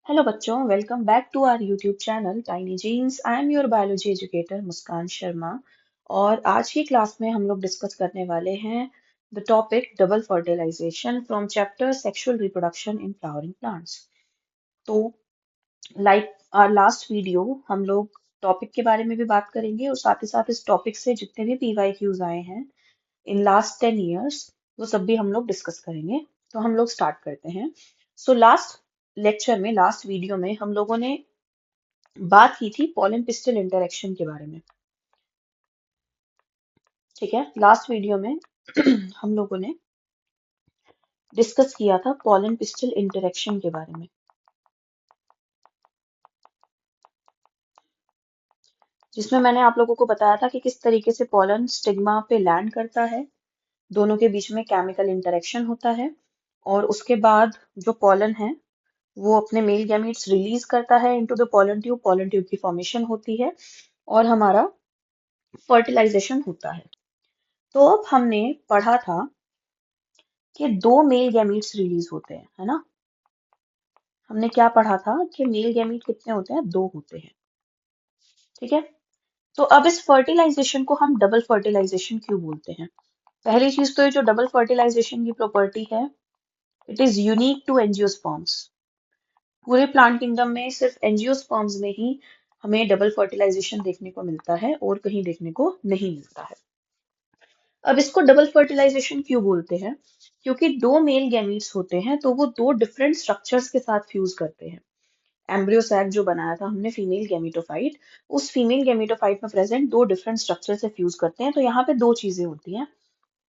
Hello बच्चों, welcome back to our YouTube channel Tiny Genes. I am your biology educator Muskan Sharma. और आज की class में हम लोग डिस्कस करने वाले हैं the topic double fertilisation from chapter sexual reproduction in flowering plants. तो लाइक आवर लास्ट वीडियो, हम लोग टॉपिक के बारे में भी बात करेंगे और साथ ही साथ इस टॉपिक से जितने भी पीवाईक्यूज आए हैं इन लास्ट 10 years वो सब भी हम लोग डिस्कस करेंगे। तो हम लोग स्टार्ट करते हैं। सो लास्ट लेक्चर में, लास्ट वीडियो में हम लोगों ने बात की थी पॉलन पिस्टल इंटरेक्शन के बारे में। ठीक है, लास्ट वीडियो में हम लोगों ने डिस्कस किया था पॉलन पिस्टल इंटरेक्शन के बारे में, जिसमें मैंने आप लोगों को बताया था कि किस तरीके से पॉलन स्टिग्मा पे लैंड करता है, दोनों के बीच में केमिकल इंटरेक्शन होता है और उसके बाद जो पॉलन है वो अपने मेल गैमीट्स रिलीज करता है इनटू द पॉलन ट्यूब की फॉर्मेशन होती है और हमारा फर्टिलाइजेशन होता है। तो अब हमने पढ़ा था कि दो मेल गैमीट्स रिलीज होते हैं, है ना। हमने क्या पढ़ा था कि मेल गैमीट कितने होते हैं, दो होते हैं। ठीक है, तो अब इस फर्टिलाइजेशन को हम डबल फर्टिलाइजेशन क्यों बोलते हैं। पहली चीज तो ये जो डबल फर्टिलाइजेशन की प्रॉपर्टी है, it is unique to angiosperms. पूरे प्लांट किंगडम में सिर्फ एंजियोस्पर्म्स में ही हमें डबल फर्टिलाइजेशन देखने को मिलता है और कहीं देखने को नहीं मिलता है। अब इसको डबल फर्टिलाइजेशन क्यों बोलते हैं, क्योंकि दो मेल गैमीट्स होते हैं तो वो दो डिफरेंट स्ट्रक्चर्स के साथ फ्यूज करते हैं। एम्ब्रियो सैक जो बनाया था हमने फीमेल गैमीटोफाइट, उस फीमेल गैमीटोफाइट में प्रेजेंट दो डिफरेंट स्ट्रक्चर से फ्यूज करते हैं। तो यहाँ पे दो चीजें होती हैं,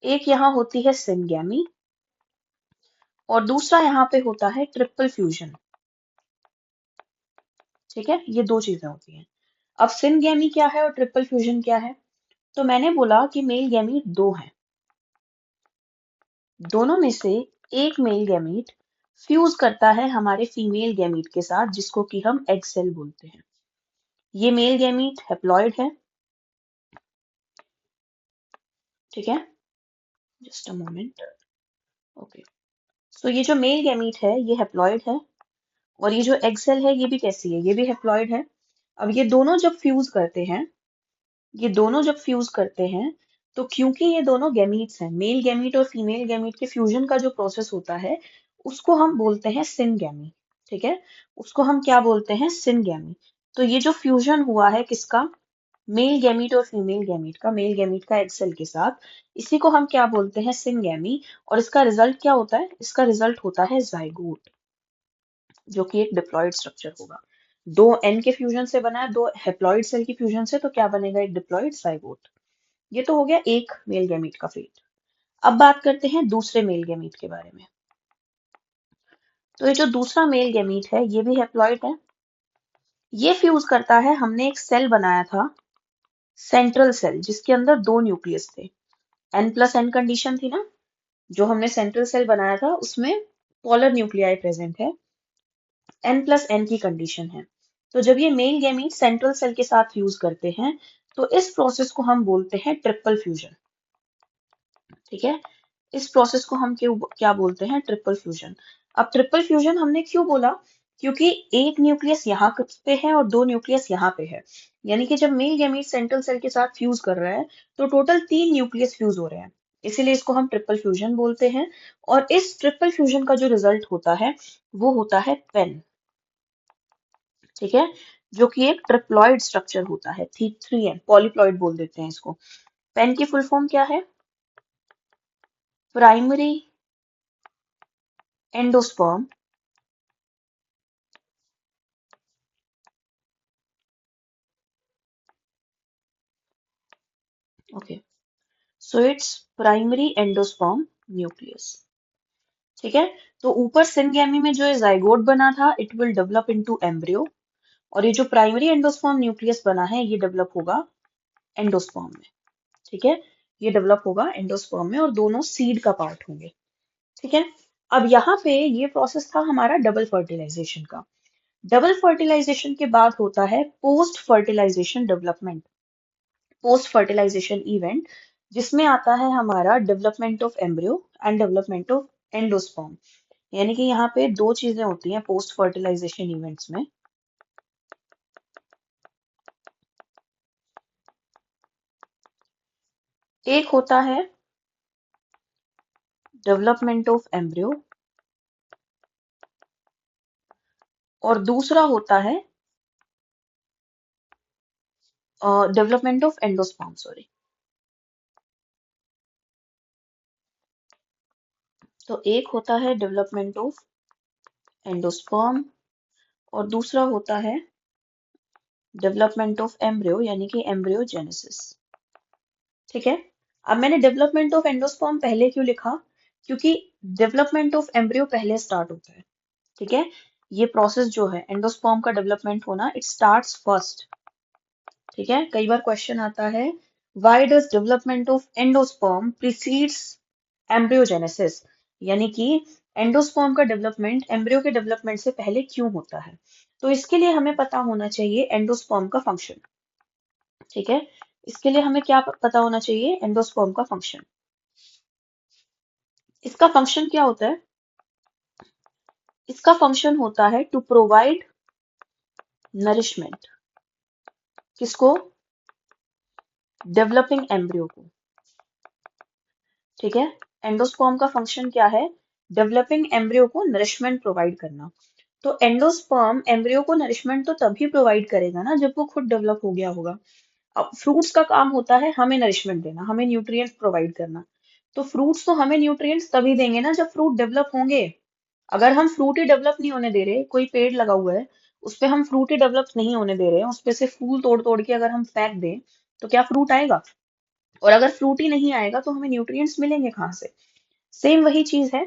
एक यहाँ होती है सिनगैमी और दूसरा यहाँ पे होता है ट्रिपल फ्यूजन। ठीक है, ये दो चीजें होती हैं। अब सिनगैमी क्या है और ट्रिपल फ्यूजन क्या है। तो मैंने बोला कि मेल गैमीट दो हैं, दोनों में से एक मेल गैमीट फ्यूज करता है हमारे फीमेल गैमीट के साथ, जिसको कि हम एग सेल बोलते हैं। ये मेल गैमीट हेप्लॉइड है। ठीक है, जस्ट अ मोमेंट। ओके, सो ये जो मेल गैमीट है ये हेप्लॉइड है और ये जो एग सेल है ये भी कैसी है, ये भी हेप्लॉइड है। अब ये दोनों जब फ्यूज करते हैं, ये दोनों जब फ्यूज करते हैं तो क्योंकि ये दोनों गैमीट्स हैं, मेल गैमीट और फीमेल गैमीट के फ्यूजन का जो प्रोसेस होता है उसको हम बोलते हैं सिनगैमी। ठीक है, उसको हम क्या बोलते हैं, सिनगैमी। तो ये जो फ्यूजन हुआ है किसका, मेल गैमीट और फीमेल गैमीट का, मेल गैमीट का एग सेल के साथ, इसी को हम क्या बोलते हैं, सिनगैमी। और इसका रिजल्ट क्या होता है, इसका रिजल्ट होता है जाइगोट, जो कि एक डिप्लॉइड स्ट्रक्चर होगा। दो एन के फ्यूजन से बना है, दो हेप्लॉइड सेल की फ्यूजन से, तो क्या बनेगा, एक डिप्लॉइड जाइगोट। ये तो हो गया एक मेल गैमीट का फेट। अब बात करते हैं दूसरे मेल गैमीट के बारे में। तो ये जो दूसरा मेल गैमीट है ये भी हेप्लॉइड है। ये फ्यूज करता है, हमने एक सेल बनाया था सेंट्रल सेल, जिसके अंदर दो न्यूक्लियस थे। N+N कंडीशन थी ना, जो हमने सेंट्रल सेल बनाया था उसमें पोलर न्यूक्लियाई प्रेजेंट है, N+N की कंडीशन है। तो जब ये मेल गैमीट सेंट्रल सेल के साथ फ्यूज करते हैं तो इस प्रोसेस को हम बोलते हैं ट्रिपल फ्यूजन। ठीक है, इस प्रोसेस को हम क्यों क्या बोलते हैं, ट्रिपल फ्यूजन। अब ट्रिपल फ्यूजन हमने क्यों बोला, क्योंकि एक न्यूक्लियस यहाँ पे है और दो न्यूक्लियस यहाँ पे है। यानी कि जब मेल गैमीट सेंट्रल सेल के साथ फ्यूज कर रहा है तो टोटल तीन न्यूक्लियस फ्यूज हो रहे हैं, इसीलिए इसको हम ट्रिपल फ्यूजन बोलते हैं। और इस ट्रिपल फ्यूजन का जो रिजल्ट होता है वो होता है पेन। ठीक है, जो कि एक ट्रिप्लॉइड स्ट्रक्चर होता है, थी 3N, पॉलीप्लॉइड बोल देते हैं इसको। पेन की फुल फॉर्म क्या है, primary endosperm okay, so its primary endosperm nucleus. ठीक है, तो ऊपर सिनगैमी में जो जाइगोट बना था it will develop into embryo, और ये जो प्राइमरी एंडोस्पर्म न्यूक्लियस बना है ये डेवलप होगा एंडोस्पर्म में। ठीक है, ये डेवलप होगा एंडोस्पर्म में और दोनों सीड का पार्ट होंगे। ठीक है, अब यहाँ पे ये प्रोसेस था हमारा डबल फर्टिलाइजेशन का। डबल फर्टिलाइजेशन के बाद होता है post fertilisation development, post fertilisation event, जिसमें आता है हमारा development of embryo and development of endosperm. यानी कि यहाँ पे दो चीजें होती हैं पोस्ट फर्टिलाइजेशन इवेंट्स में। एक होता है डेवलपमेंट ऑफ एम्ब्रियो और दूसरा होता है डेवलपमेंट ऑफ एंडोस्पर्म, सॉरी। तो एक होता है डेवलपमेंट ऑफ एंडोस्पर्म और दूसरा होता है डेवलपमेंट ऑफ एम्ब्रियो यानी कि एम्ब्रियोजेनेसिस। ठीक है। अब मैंने डेवलपमेंट ऑफ एंडोस्पर्म पहले क्यों लिखा? क्योंकि डेवलपमेंट ऑफ एम्ब्रियो पहले स्टार्ट होता है। ठीक है। ये प्रोसेस जो है एंडोस्पर्म का डेवलपमेंट होना, इट स्टार्ट्स फर्स्ट। ठीक है। कई बार क्वेश्चन आता है, why does development of endosperm precedes embryogenesis, यानी कि एंडोस्पर्म का डेवलपमेंट एम्ब्रियो के डेवलपमेंट से पहले क्यों होता है? तो इसके लिए हमें पता होना चाहिए एंडोस्पर्म का फंक्शन। ठीक है। इसके लिए हमें क्या पता होना चाहिए? एंडोस्पर्म का फंक्शन। इसका फंक्शन क्या होता है? इसका फंक्शन होता है टू प्रोवाइड नरिशमेंट। किसको? डेवलपिंग एम्ब्रियो को। ठीक है। एंडोस्पर्म का फंक्शन क्या है? डेवलपिंग एम्ब्रियो को नरिशमेंट प्रोवाइड करना। तो एंडोस्पर्म एम्ब्रियो को नरिशमेंट तो तभी प्रोवाइड करेगा ना जब वो खुद डेवलप हो गया होगा। अब फ्रूट्स का काम होता है हमें नरिशमेंट देना, हमें न्यूट्रिएंट्स प्रोवाइड करना। तो फ्रूट्स तो हमें न्यूट्रिएंट्स तभी देंगे ना जब फ्रूट डेवलप होंगे। अगर हम फ्रूट ही डेवलप नहीं होने दे रहे, कोई पेड़ लगा हुआ है उस पे हम फ्रूट ही डेवलप नहीं होने दे रहे हैं, उस पे से फूल तोड़ तोड़ के अगर हम फेंक दें तो क्या फ्रूट आएगा? और अगर फ्रूट ही नहीं आएगा तो हमें न्यूट्रिएंट्स मिलेंगे कहाँ से? सेम वही चीज है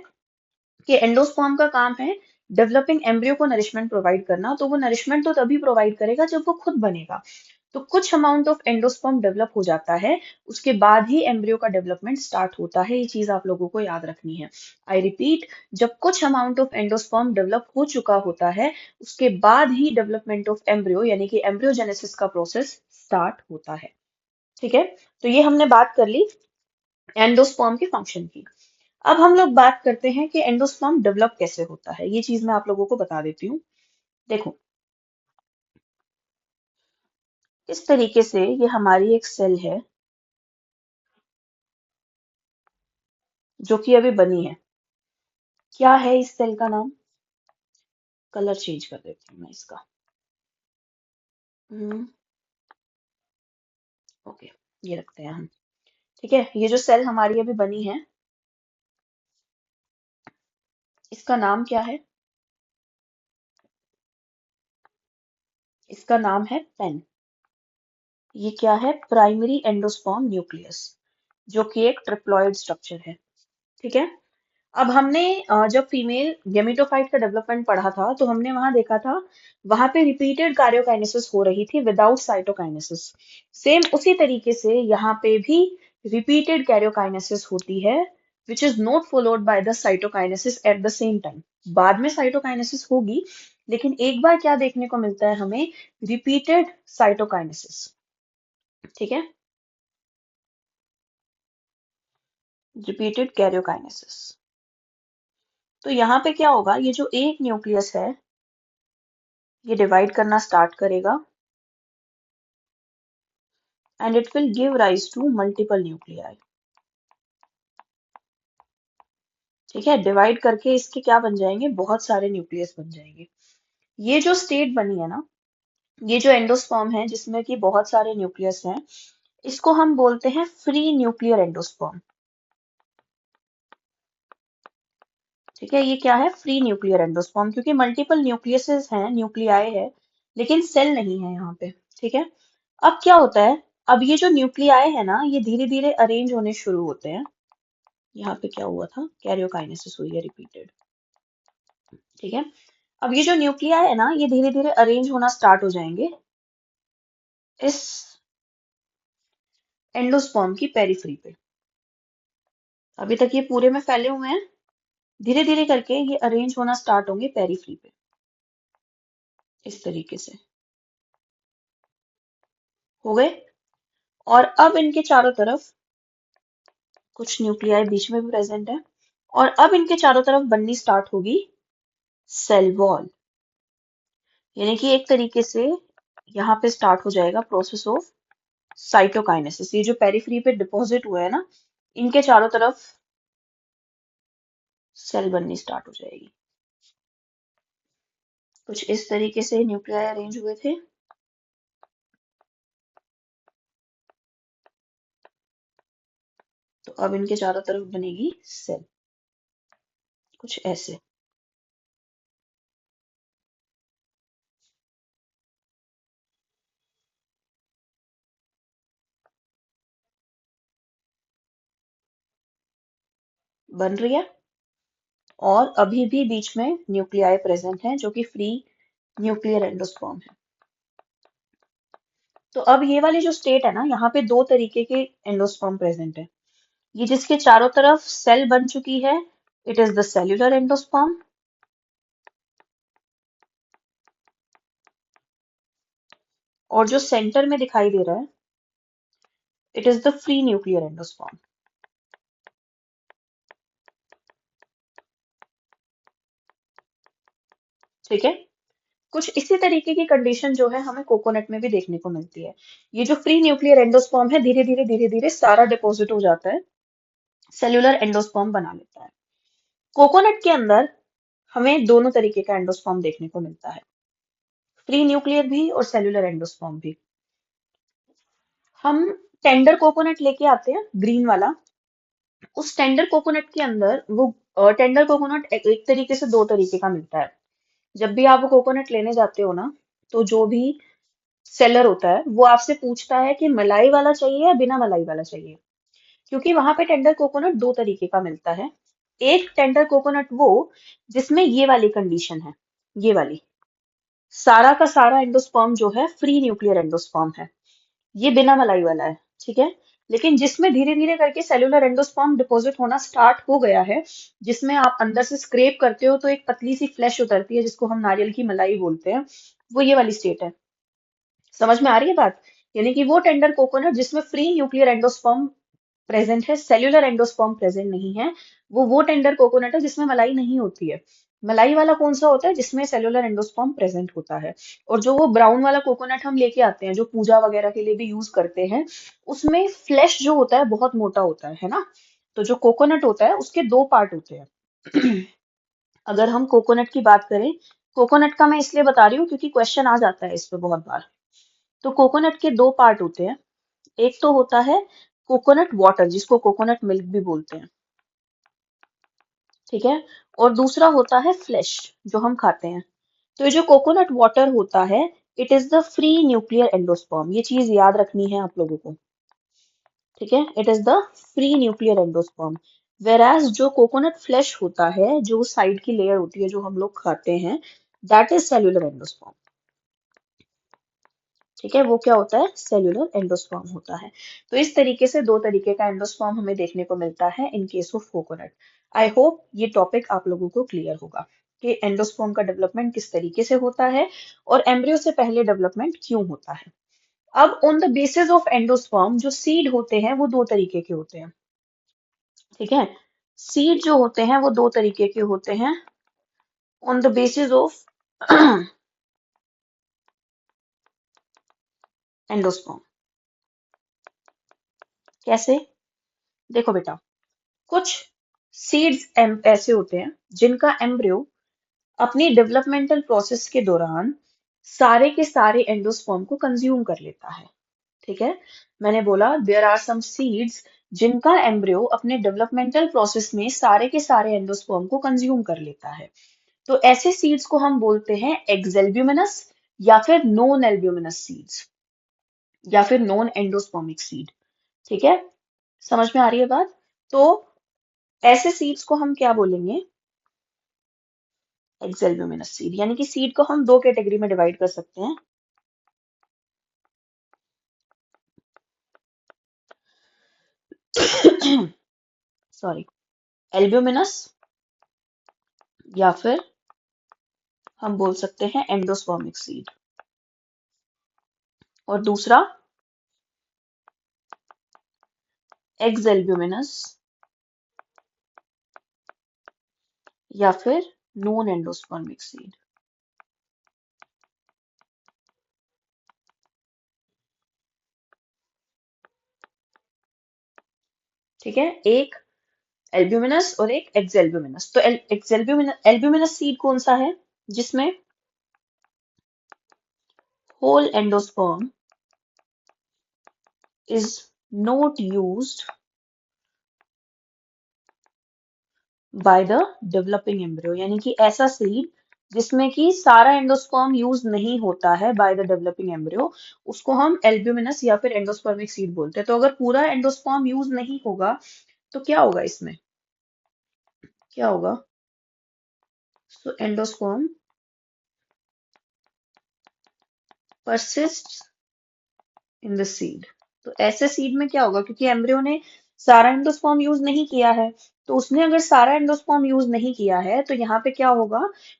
कि एंडोस्पर्म का काम है डेवलपिंग एम्ब्रियो को नरिशमेंट प्रोवाइड करना। तो वो नरिशमेंट तो तभी प्रोवाइड करेगा जब वो खुद बनेगा। तो कुछ अमाउंट ऑफ एंडोस्पर्म डेवलप हो जाता है, उसके बाद ही एम्ब्रियो का डेवलपमेंट स्टार्ट होता है। ये चीज आप लोगों को याद रखनी है। आई रिपीट, जब कुछ अमाउंट ऑफ एंडोस्पर्म डेवलप हो चुका होता है उसके बाद ही डेवलपमेंट ऑफ एम्ब्रियो यानी कि एम्ब्रियोजेनेसिस का प्रोसेस स्टार्ट होता है। ठीक है। तो ये हमने बात कर ली एंडोस्पर्म के फंक्शन की। अब हम लोग बात करते हैं कि एंडोस्पर्म डेवलप कैसे होता है। ये चीज मैं आप लोगों को बता देती हूँ। देखो, इस तरीके से ये हमारी एक सेल है जो कि अभी बनी है। क्या है इस सेल का नाम? कलर चेंज कर देती हूँ मैं इसका। ओके, ये रखते हैं हम। ठीक है। ये जो सेल हमारी अभी बनी है इसका नाम क्या है? इसका नाम है पेन। ये क्या है? प्राइमरी एंडोस्पर्म न्यूक्लियस, जो कि एक ट्रिप्लॉइड स्ट्रक्चर है। ठीक है। अब हमने जब फीमेल गेमेटोफाइट का डेवलपमेंट पढ़ा था तो हमने वहां देखा था, वहां पे रिपीटेड कार्योकाइनेसिस हो रही थी विदाउट साइटोकाइनेसिस। सेम उसी तरीके से यहाँ पे भी रिपीटेड कैरियोकाइनेसिस होती है which is not followed by the cytokinesis at the same time. बाद में साइटोकाइनेसिस होगी, लेकिन एक बार क्या देखने को मिलता है हमें? Repeated cytokinesis. ठीक है। Repeated karyokinesis. तो यहाँ पे क्या होगा? ये जो एक न्यूक्लियस है ये डिवाइड करना स्टार्ट करेगा and it will give rise to multiple nuclei. ठीक है। डिवाइड करके इसके क्या बन जाएंगे? बहुत सारे न्यूक्लियस बन जाएंगे। ये जो स्टेट बनी है ना, ये जो एंडोस्पर्म है जिसमें कि बहुत सारे न्यूक्लियस हैं, इसको हम बोलते हैं फ्री न्यूक्लियर एंडोस्पर्म। ठीक है। ये क्या है? फ्री न्यूक्लियर एंडोस्पर्म, क्योंकि मल्टीपल न्यूक्लियसेस हैं, न्यूक्लियाई है, लेकिन सेल नहीं है यहाँ पे। ठीक है। अब क्या होता है? अब ये जो न्यूक्लियाई है ना ये धीरे धीरे अरेंज होने शुरू होते हैं। यहाँ पे क्या हुआ था? कैरियोकाइनेसिस हुई है रिपीटेड। ठीक है। अब ये जो न्यूक्लियाई है ना ये धीरे धीरे अरेंज होना स्टार्ट हो जाएंगे इस एंडोस्पर्म की पेरिफेरी पे। अभी तक ये पूरे में फैले हुए हैं, धीरे धीरे करके ये अरेंज होना स्टार्ट होंगे पेरिफेरी पे, इस तरीके से हो गए। और अब इनके चारों तरफ कुछ न्यूक्लियाई बीच में भी प्रेजेंट है। और अब इनके चारों तरफ बननी स्टार्ट होगी सेल वॉल। यानी कि एक तरीके से यहाँ पे स्टार्ट हो जाएगा प्रोसेस ऑफ साइटोकाइनेसिस। ये जो पेरिफेरी पे डिपॉजिट हुआ है ना, इनके चारों तरफ सेल बननी स्टार्ट हो जाएगी। कुछ इस तरीके से न्यूक्लियाई अरेंज हुए थे। तो अब इनके चारों तरफ बनेगी सेल, कुछ ऐसे। बन रही है। और अभी भी बीच में न्यूक्लियाई प्रेजेंट है जो कि फ्री न्यूक्लियर एंडोस्पर्म है। तो अब ये वाली जो स्टेट है ना, यहाँ पे दो तरीके के एंडोस्पर्म प्रेजेंट है। ये जिसके चारों तरफ सेल बन चुकी है, it is the cellular endosperm. और जो सेंटर में दिखाई दे रहा है, it is the free nuclear endosperm. ठीक है। कुछ इसी तरीके की कंडीशन जो है हमें कोकोनट में भी देखने को मिलती है। ये जो फ्री न्यूक्लियर एंडोस्पर्म है, धीरे धीरे सारा डिपॉजिट हो जाता है, सेल्यूलर एंडोस्पर्म बना लेता है। कोकोनट के अंदर हमें दोनों तरीके का एंडोस्पर्म देखने को मिलता है, फ्री न्यूक्लियर भी और सेल्यूलर एंडोस्पर्म भी। हम टेंडर कोकोनट लेके आते हैं, ग्रीन वाला। उस टेंडर कोकोनट के अंदर वो टेंडर कोकोनट एक तरीके से दो तरीके का मिलता है। जब भी आप वो कोकोनट लेने जाते हो ना, तो जो भी सेलर होता है वो आपसे पूछता है कि मलाई वाला चाहिए या बिना मलाई वाला चाहिए। क्योंकि वहां पे टेंडर कोकोनट दो तरीके का मिलता है। एक टेंडर कोकोनट वो जिसमें ये वाली कंडीशन है, ये वाली, सारा का सारा एंडोस्पर्म जो है फ्री न्यूक्लियर एंडोस्पर्म है, ये बिना मलाई वाला है। ठीक है। लेकिन जिसमें धीरे धीरे करके सेलुलर एंडोस्पर्म डिपॉजिट होना स्टार्ट हो गया है, जिसमें आप अंदर से स्क्रेप करते हो तो एक पतली सी फ्लैश उतरती है जिसको हम नारियल की मलाई बोलते हैं, वो ये वाली स्टेट है। समझ में आ रही है बात? यानी कि वो टेंडर कोकोनट जिसमें फ्री न्यूक्लियर एंडोस्पर्म प्रेजेंट है, सेल्यूलर एंडोस्पर्म प्रेजेंट नहीं है, वो टेंडर कोकोनट है जिसमें मलाई नहीं होती है। मलाई वाला कौन सा होता है? जिसमें सेल्यूलर एंडोस्पर्म प्रेजेंट होता है। और जो वो ब्राउन वाला कोकोनट हम लेके आते हैं, जो पूजा वगैरह के लिए भी यूज करते हैं, उसमें फ्लैश जो होता है बहुत मोटा होता है ना। तो जो कोकोनट होता है उसके दो पार्ट होते हैं। अगर हम कोकोनट की बात करें, कोकोनट का मैं इसलिए बता रही हूँ क्योंकि क्वेश्चन आ जाता है इस पे बहुत बार। तो कोकोनट के दो पार्ट होते हैं। एक तो होता है कोकोनट वाटर, जिसको कोकोनट मिल्क भी बोलते हैं। ठीक है। और दूसरा होता है फ्लैश, जो हम खाते हैं। तो ये जो कोकोनट वाटर होता है, it is the free nuclear endosperm. ये चीज याद रखनी है आप लोगों को। ठीक है। It is the free nuclear endosperm. Whereas जो कोकोनट फ्लैश होता है, जो साइड की लेयर होती है जो हम लोग खाते हैं, दैट इज सेल्यूलर एंडोस्पर्म। ठीक है। वो क्या होता है? सेल्यूलर एंडोस्पर्म होता है। तो इस तरीके से दो तरीके का एंडोस्पर्म हमें देखने को मिलता है in case of coconut. I hope ये टॉपिक आप लोगों को क्लियर होगा कि एंडोस्पर्म का डेवलपमेंट किस तरीके से होता है और एम्ब्रियो से पहले डेवलपमेंट क्यों होता है। अब on the basis of endosperm जो सीड होते हैं वो दो तरीके के होते हैं। ठीक है। सीड जो होते हैं वो दो तरीके के होते हैं on the basis of endosperm. कैसे? देखो बेटा, कुछ सीड्स ऐसे होते हैं जिनका एम्ब्रियो अपनी डेवलपमेंटल प्रोसेस के दौरान सारे के सारे एंडोस्पर्म को कंज्यूम कर लेता है। ठीक है। मैंने बोला देयर आर सम सीड्स जिनका एम्ब्रियो अपने डेवलपमेंटल प्रोसेस में सारे के सारे एंडोस्पर्म को कंज्यूम कर लेता है। तो ऐसे सीड्स को हम बोलते हैं एक्सएल्ब्यूमिनस, या फिर नॉन एल्ब्यूमिनस सीड्स, या फिर नॉन एंडोस्पर्मिक सीड। ठीक है। समझ में आ रही है बात? तो ऐसे सीड्स को हम क्या बोलेंगे? एक्सएल्ब्यूमिनस सीड। यानी कि सीड को हम दो कैटेगरी में डिवाइड कर सकते हैं। सॉरी, एल्ब्यूमिनस, या फिर हम बोल सकते हैं एंडोस्पर्मिक सीड। और दूसरा एक्सएल्ब्यूमिनस या फिर नॉन एंडोस्पर्मिक सीड। ठीक है, एक एल्ब्यूमिनस और एक एक्सएल्ब्यूमिनस। तो एल्ब्यूमिनस सीड कौन सा है? जिसमें whole endosperm is not used by the developing embryo, यानी कि ऐसा सीड जिसमें कि सारा एंडोस्पर्म यूज नहीं होता है बाय द डेवलपिंग एम्ब्रियो, उसको हम एल्ब्यूमिनस या फिर एंडोस्पर्मिक सीड बोलते हैं। तो अगर पूरा एंडोस्पर्म यूज नहीं होगा तो क्या होगा इसमें? क्या होगा? So endosperm persists in the seed. तो ऐसे सीड में क्या होगा, क्योंकि एम्ब्रियो ने सारा एंडोस्पर्म यूज नहीं किया है, तो उसने अगर सारा एंडोस्पर्म यूज नहीं किया है तो यहाँ पे क्या होगा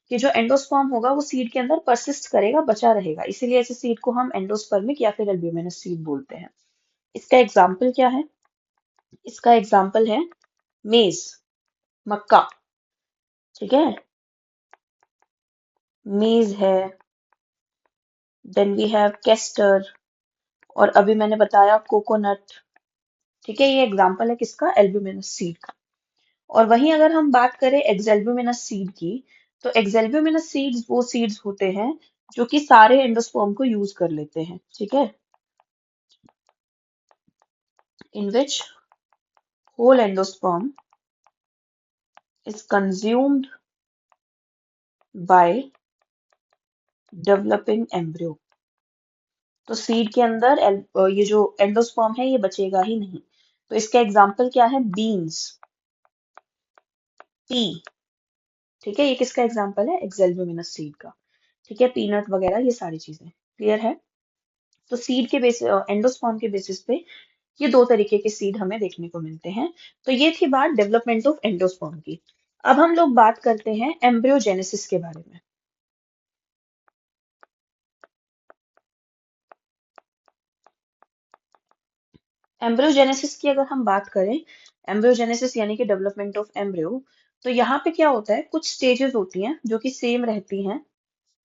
कि जो एंडोस्पर्म होगा वो सीड के अंदर परसिस्ट करेगा, बचा रहेगा। इसीलिए ऐसे सीड को हम एंडोस्पर्मिक या फिर एल्ब्यूमिनस सीड बोलते हैं। इसका एग्जाम्पल क्या है? इसका एग्जाम्पल है मेज, मक्का। ठीक है, मेज है, देन वी हैव केस्टर, और अभी मैंने बताया कोकोनट। ठीक है, ये एग्जाम्पल है किसका? एल्ब्यूमिनस सीड का। और वहीं अगर हम बात करें एक्सएल्ब्यूमिनस सीड की, तो एक्सएल्ब्यूमिनस सीड्स वो सीड्स होते हैं जो कि सारे एंडोस्पर्म को यूज कर लेते हैं। ठीक है, in which whole endosperm is consumed by developing embryo. तो सीड के अंदर ये जो एंडोस्पर्म है ये बचेगा ही नहीं। तो इसका एग्जाम्पल क्या है? Beans, P. ठीक है, ये किसका एग्जाम्पल है? एक्सएल्ब्यूमिनस सीड का। ठीक है, पीनट वगैरह ये सारी चीजें क्लियर है। तो सीड के बेसिस, एंडोस्पर्म के बेसिस पे ये दो तरीके के सीड हमें देखने को मिलते हैं। तो ये थी बात डेवलपमेंट ऑफ एंडोस्पर्म की। अब हम लोग बात करते हैं एम्ब्रियोजेनेसिस के बारे में। एम्ब्रियोजेनेसिस की अगर हम बात करें, एम्ब्रियोजेनेसिस यानी कि डेवलपमेंट ऑफ एम्ब्रियो, तो यहाँ पे क्या होता है, कुछ स्टेजेस होती हैं जो कि सेम रहती हैं।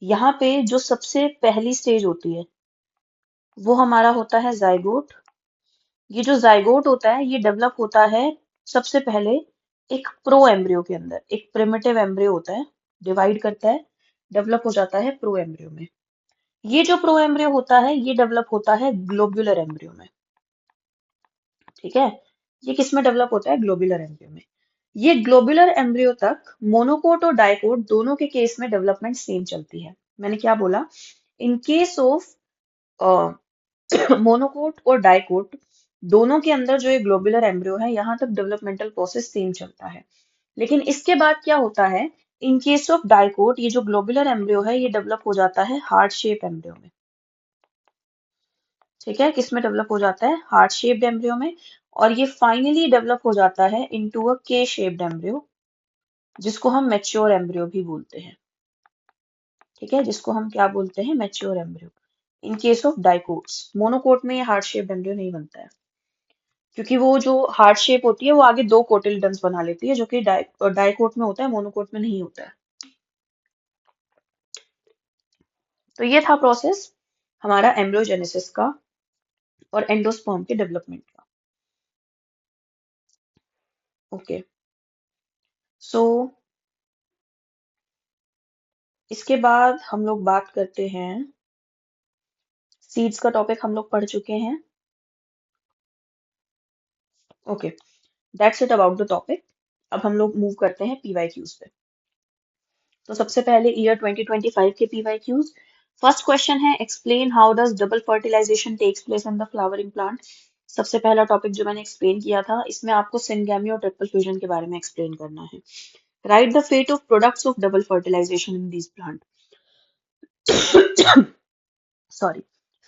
यहाँ पे जो सबसे पहली स्टेज होती है वो हमारा होता है जाइगोट। ये जो जाइगोट होता है ये डेवलप होता है सबसे पहले एक प्रो एम्ब्रियो के अंदर। एक प्रिमिटिव एम्ब्रियो होता है, डिवाइड करता है, डेवलप हो जाता है प्रो एम्ब्रियो में। ये जो प्रो एम्ब्रियो होता है ये डेवलप होता है ग्लोब्यूलर एम्ब्रियो में। ठीक है, ये किस में डेवलप होता है? ग्लोब्यूलर एम्ब्रियो में। ये ग्लोब्यूलर एम्ब्रियो तक मोनोकोट और डाइकोट दोनों के केस में डेवलपमेंट सेम चलती है। मैंने क्या बोला? इन केस ऑफ मोनोकोट और डाइकोट दोनों के अंदर जो ये ग्लोबुलर एम्ब्रियो है यहाँ तक डेवलपमेंटल प्रोसेस सेम चलता है। लेकिन इसके बाद क्या होता है? इन केस ऑफ डाइकोट ये जो ग्लोबुलर एम्ब्रियो है ये डेवलप हो जाता है हार्ट शेप एम्ब्रियो में। ठीक है, किस में डेवलप हो जाता है? हार्ट शेप्ड एम्ब्रियो में। और ये फाइनली डेवलप हो जाता है इनटू अ के शेप्ड एम्ब्रियो, जिसको हम मैच्योर एम्ब्रियो भी बोलते हैं। ठीक है, जिसको हम क्या बोलते हैं? Mature embryo. In case of dicots, monocot में ये हार्ट शेप्ड एम्ब्रियो नहीं बनता है, क्योंकि वो जो हार्ट शेप होती है वो आगे दो कोटिल्डन्स बना लेती है, जो कि डाइकोट में होता है, मोनोकोट में नहीं होता है। तो ये था प्रोसेस हमारा एम्ब्रियोजेनेसिस का और एंडोस्पर्म के डेवलपमेंट का। ओके, सो इसके बाद हम लोग बात करते हैं, सीड्स का टॉपिक हम लोग पढ़ चुके हैं। Okay, that's it about the topic. अब हम लोग मूव करते हैं पीवाईक्यूज पे। तो सबसे पहले ईयर 2025 के पीवाईक्यूज। फर्स्ट क्वेश्चन है, explain how does double fertilisation takes place in the flowering plant. सबसे पहला टॉपिक जो मैंने एक्सप्लेन किया था, इसमें आपको सिंगेमी और ट्रिपल फ्यूजन के बारे में एक्सप्लेन करना है। Write the fate of products of double fertilisation in this plant. Sorry,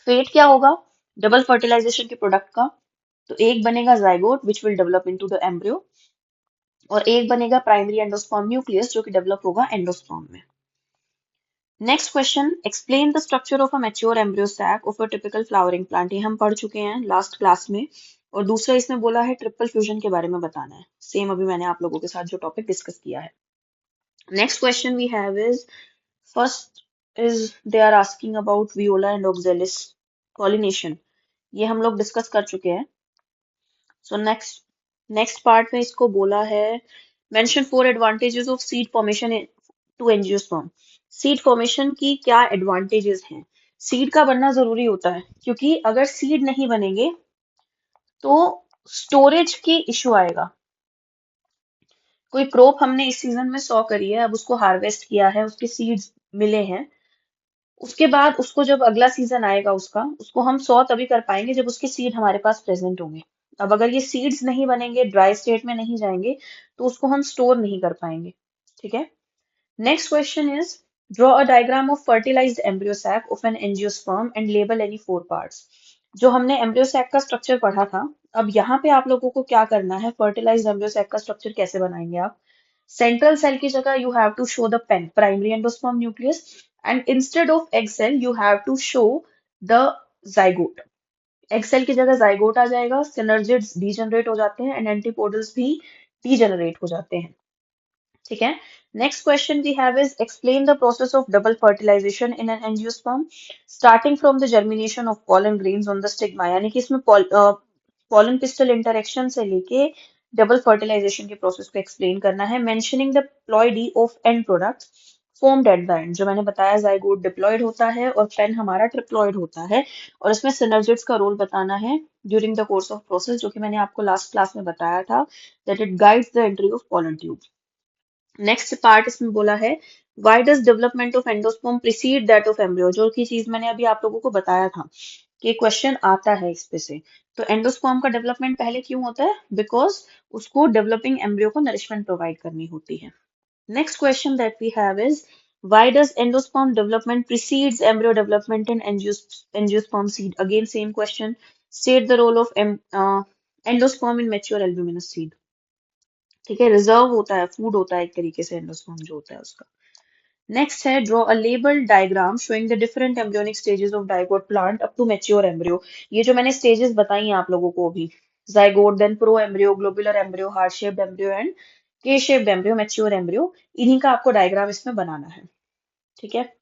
fate क्या होगा डबल फर्टिलाइजेशन के प्रोडक्ट का? तो एक बनेगा zygote which will develop into the embryo, और एक बनेगा प्राइमरी एंडोस्पर्म न्यूक्लियस जो कि डेवलप होगा एंडोस्पर्म में। Next question, explain the structure of a mature embryo sac of a typical flowering plant. ये हम पढ़ चुके हैं लास्ट क्लास में। और दूसरा इसमें बोला है ट्रिपल फ्यूजन के बारे में बताना है, सेम अभी मैंने आप लोगों के साथ जो टॉपिक डिस्कस किया है। Next question we have is, first is they are asking about viola and oxalis pollination. ये हम लोग डिस्कस कर चुके हैं. So next part में इसको बोला है, mention four advantages of seed formation to angiosperm. Seed formation की क्या एडवांटेजेस हैं? सीड का बनना जरूरी होता है, क्योंकि अगर सीड नहीं बनेंगे तो स्टोरेज की इशू आएगा. कोई क्रॉप हमने इस सीजन में सॉ करी है, अब उसको हार्वेस्ट किया है, उसके सीड्स मिले हैं, उसके बाद उसको जब अगला सीजन आएगा उसको हम सॉ तभी कर पाएंगे जब उसके सीड हमारे पास प्रेजेंट होंगे. अब अगर ये सीड्स नहीं बनेंगे, ड्राई स्टेट में नहीं जाएंगे, तो उसको हम स्टोर नहीं कर पाएंगे. ठीक है. Next question is, draw a diagram of fertilised embryo sac of an angiosperm and label any four parts. जो हमने एम्ब्रियो sac का स्ट्रक्चर पढ़ा था, अब यहाँ पे आप लोगों को क्या करना है, फर्टिलाइज्ड एम्ब्रियो sac का स्ट्रक्चर कैसे बनाएंगे आप. सेंट्रल सेल की जगह you have to show the PEN, primary endosperm nucleus, and instead of egg cell you have to show the zygote. Egg cell की जगह जाइगोट आ जाएगा, सिनर्जिड्स डीजनरेट हो जाते हैं एंड एंटीपोडल्स भी डीजनरेट हो जाते हैं. ठीक है. Next question we have is, explain the process of double fertilisation in an angiosperm starting from the germination of pollen grains on the stigma. यानी कि इसमें पॉलन पिस्टल इंटरेक्शन से लेके डबल फर्टिलाइजेशन के प्रोसेस को एक्सप्लेन करना है. Mentioning the ploidy of end products formed at the end. जो मैंने बताया, जाइगोट डिप्लॉयड होता है और पेन हमारा ट्रिप्लॉयड होता है, और इसमें सिनर्जिड्स का रोल बताना है during the course of process, जो कि मैंने आपको लास्ट क्लास में बताया था, that it guides the entry of pollen tube. Next part इसमें बोला है, why does development of endosperm precede that of embryo. जो की चीज मैंने अभी आप लोगों को बताया था कि क्वेश्चन आता है इस पे से. तो एंडोस्पर्म का डेवलपमेंट पहले क्यों होता है? बिकॉज उसको डेवलपिंग एम्ब्रियो को नरिशमेंट प्रोवाइड करनी होती है. Next question that we have is, why does endosperm development precedes embryo development in angiosperm seed. Again same question, state the role of endosperm in mature albuminous seed. ठीक है. Reserve होता है, food होता है एक तरीके से एंडोस्पर्म जो होता है उसका. नेक्स्ट है, draw a label diagram showing the different embryonic stages of dicot plant up to mature embryo. ये जो मैंने स्टेजेस बताई हैं आप लोगों को अभी, zygote, then proembryo, globular embryo, heart shaped embryo and K shaped embryo, mature embryo, इन्हीं का आपको डायग्राम इसमें बनाना है. ठीक है.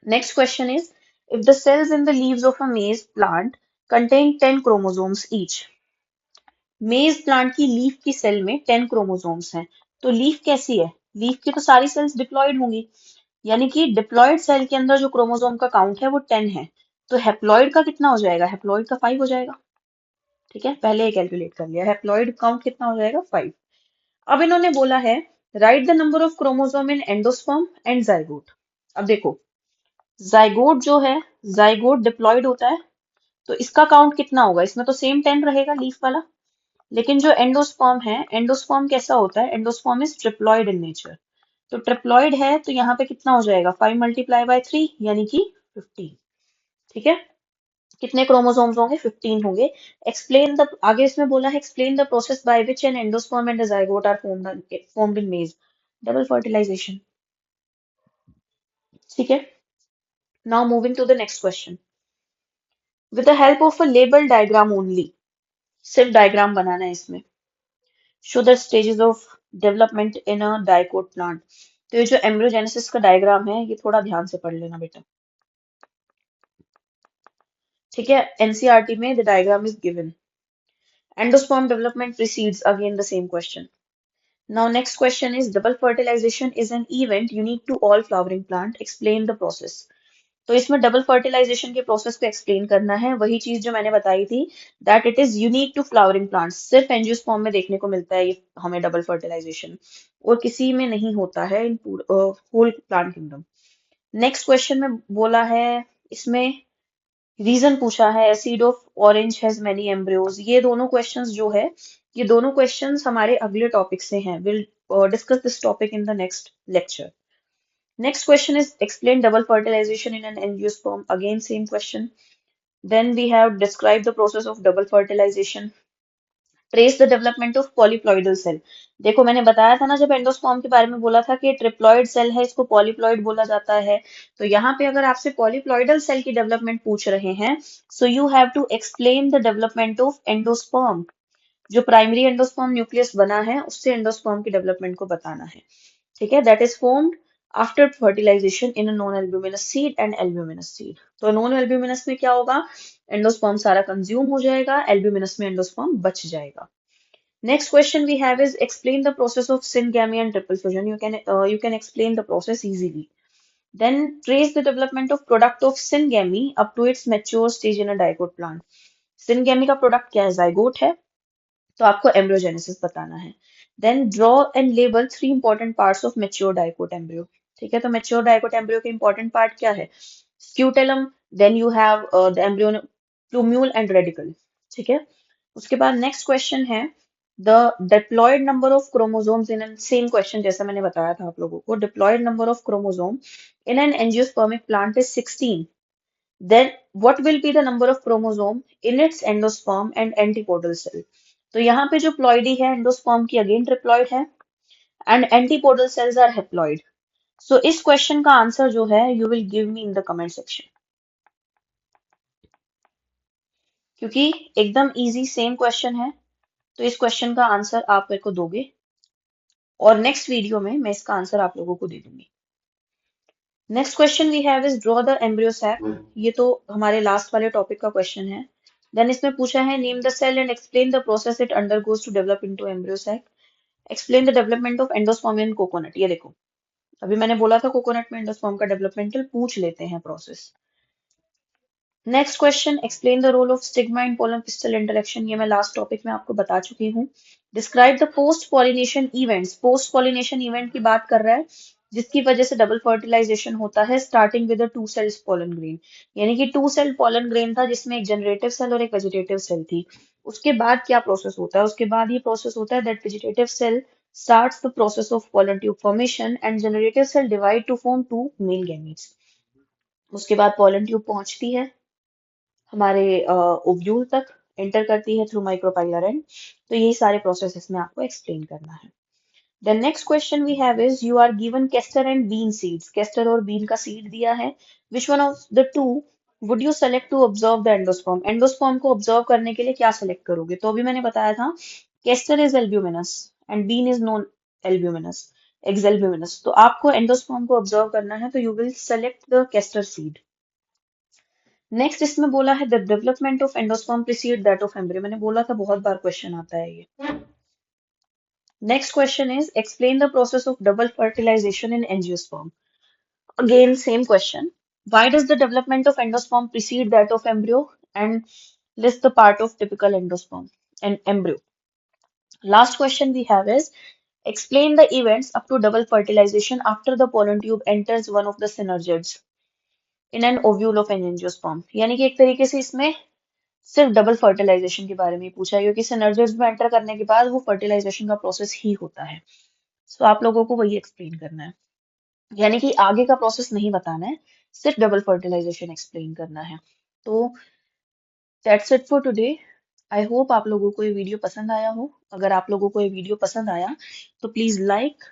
Next question is, if the cells in the leaves of a maize plant contain 10 chromosomes each. Maize plant की leaf की सेल में 10 क्रोमोसोम्स हैं. तो लीफ कैसी है? लीफ की तो सारी सेल्स डिप्लॉयड होंगी, यानी कि डिप्लॉयड सेल के अंदर जो क्रोमोसोम का काउंट है वो 10 है. तो हेप्लॉइड का कितना हो जाएगा? हेप्लॉइड का 5 हो जाएगा. ठीक है, पहले ही कैलकुलेट कर लिया. हेप्लॉइड काउंट कितना हो जाएगा? 5. अब इन्होंने बोला है, write the number of chromosome in endosperm and zygote. अब देखो, जाइगोट जो है, जाइगोट डिप्लॉयड होता है, तो इसका काउंट कितना होगा? इसमें तो सेम 10 रहेगा लीफ वाला. लेकिन जो एंडोस्पर्म है, एंडोस्पर्म कैसा होता है? Endosperm is triploid in nature. तो ट्रिप्लॉइड है तो यहाँ पे कितना हो जाएगा? 5 मल्टीप्लाई बाय 3 यानी कि 15. ठीक है. कितने क्रोमोसोम्स होंगे? 15 होंगे. एक्सप्लेन द, आगे इसमें बोला है, explain the process by which an endosperm and zygote are formed in maize. Double fertilization. ठीक है. Now moving to the next question. With the help of a label diagram only, सिर्फ diagram बनाना है इसमें. Show the stages of development in a dicot plant. तो ये जो embryogenesis का डायग्राम है, ये थोड़ा ध्यान से पढ़ लेना बेटा. ठीक है. एनसीईआरटी में the diagram is given. Endosperm development precedes again the same question. Now next question is, double fertilization is an event unique to all flowering plant. Explain the process. तो इसमें डबल फर्टिलाइजेशन के process को explain करना है. वही चीज जो मैंने बताई थी, that it is unique to flowering plants. सिर्फ एंजियोस्पर्म में देखने को मिलता है ये हमें डबल फर्टिलाइजेशन, और किसी में नहीं होता है in whole plant kingdom. Next question में बोला है, इसमें रीजन पूछा है, a seed of orange has many embryos. ये दोनों क्वेश्चंस जो है, ये दोनों क्वेश्चंस हमारे अगले टॉपिक से हैं. Will discuss this topic in the next lecture. Next question is, explain double fertilization in an angiosperm. Again, same question. Then we have described the process of double fertilization. Trace the development of polyploidal cell. देखो मैंने बताया था ना जब endosperm के बारे में बोला था कि ट्रिप्लॉइड सेल है, इसको पॉलीप्लॉइड बोला जाता है. तो यहाँ पे अगर आपसे पॉलीप्लॉइडल सेल की डेवलपमेंट पूछ रहे हैं, so you have to explain the development of endosperm. जो प्राइमरी एंडोस्पर्म न्यूक्लियस बना है, उससे एंडोस्पर्म की डेवलपमेंट को बताना है. ठीक है, that is formed after fertilisation in a non albuminous seed and albuminous seed. तो नॉन एल्ब्यूमिनस में क्या होगा, एंडोस्पर्म सारा कंज्यूम हो जाएगा, एल्ब्यूमिनस में एंडोस्पर्म बच जाएगा। Next question we have is explain the process of syngamy and triple fusion. You can explain the process easily. Then trace the development of product of syngamy up to its mature stage in a digote plant. Syngamy का product क्या है, zygote है, तो आपको embryogenesis बताना है। Then draw and label three important parts of mature dicot embryo. ठीक है, तो mature dicot embryo के important part क्या है, scutellum, then you have the embryo plumule and radicle। ठीक है, उसके बाद नेक्स्ट क्वेश्चन है the diploid number of chromosomes in an, same question जैसा मैंने बताया था आप लोगों को, diploid number of chromosome in an angiospermic plant is 16, then what will be the number of chromosome in its endosperm and antipodal cell? तो यहाँ पे जो प्लॉइडी है एंडोस्पर्म की अगेन ट्रिप्लॉइड है and antipodal cells are haploid. So इस question का answer जो है you will give me in the comment section, क्योंकि एकदम इजी सेम क्वेश्चन है, तो इस क्वेश्चन का आंसर आप मेरे को दोगे और नेक्स्ट वीडियो में मैं इसका आंसर आप लोगों को दे दूंगी। Next question we have is draw the embryo sac. ये तो हमारे लास्ट वाले टॉपिक का क्वेश्चन है। देन इसमें पूछा है name the cell and explain the process it undergoes to develop into embryo sac. Explain the development of endosperm in coconut. ये देखो, अभी मैंने बोला था कोकोनट में एंडोस्पर्म का डेवलपमेंटल पूछ लेते हैं process. Next question explain the role of stigma in pollen pistil interaction. ये मैं लास्ट टॉपिक में आपको बता चुकी हूँ। Describe the post pollination events. Post pollination event की बात कर रहा है जिसकी वजह से डबल फर्टिलाइजेशन होता है, starting with two cells pollen grain. यानी कि टू सेल पोलन ग्रेन था जिसमें एक जनरेटिव सेल और एक वेजिटेटिव सेल थी। उसके बाद क्या प्रोसेस होता है, उसके बाद ये प्रोसेस होता है that vegetative cell starts the process of pollen tube formation and generative cell divide to form two male gametes। उसके बाद pollen tube पहुंचती है हमारे ओव्यूल तक, एंटर करती है थ्रू माइक्रोपाइलर एंड। तो यही सारे प्रोसेस इसमें आपको एक्सप्लेन करना है। The next question we have is you are given castor and bean seeds। castor और bean का seed दिया है। Which one of the two would you select to observe the endosperm? endosperm को observe करने के लिए क्या select करोगे? तो अभी मैंने बताया था castor is albuminous and bean is non albuminous, exalbuminous। तो आपको endosperm को observe करना है तो you will select the castor seed। Next इसमें बोला है the development of endosperm precede that of embryo. मैंने बोला था बहुत बार क्वेश्चन आता है ये। Next question is explain the process of double fertilisation in angiosperm. Again same question, why does the development of endosperm precede that of embryo and list the part of typical endosperm and embryo. Last question we have is explain the events up to double fertilization after the pollen tube enters one of the synergids in an ovule of an angiosperm। यानी कि एक तरीके से इसमें सिर्फ double fertilisation के बारे में ही पूछा है, क्योंकि सिनर्जिड्स में एंटर करने के बाद वो फर्टिलाइजेशन का प्रोसेस ही होता है। सो आप लोगों को वही एक्सप्लेन करना है, यानी कि आगे का प्रोसेस नहीं बताना है, सिर्फ डबल फर्टिलाइजेशन एक्सप्लेन करना है। तो that's it for today. I hope आप लोगों को ये वीडियो पसंद आया हो। अगर आप लोगों को ये वीडियो पसंद आया तो please like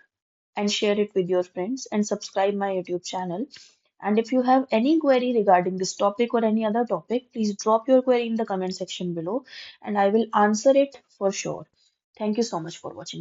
and share it with your friends and subscribe my YouTube channel. And if you have any query regarding this topic or any other topic, please drop your query in the comment section below and I will answer it for sure. Thank you so much for watching.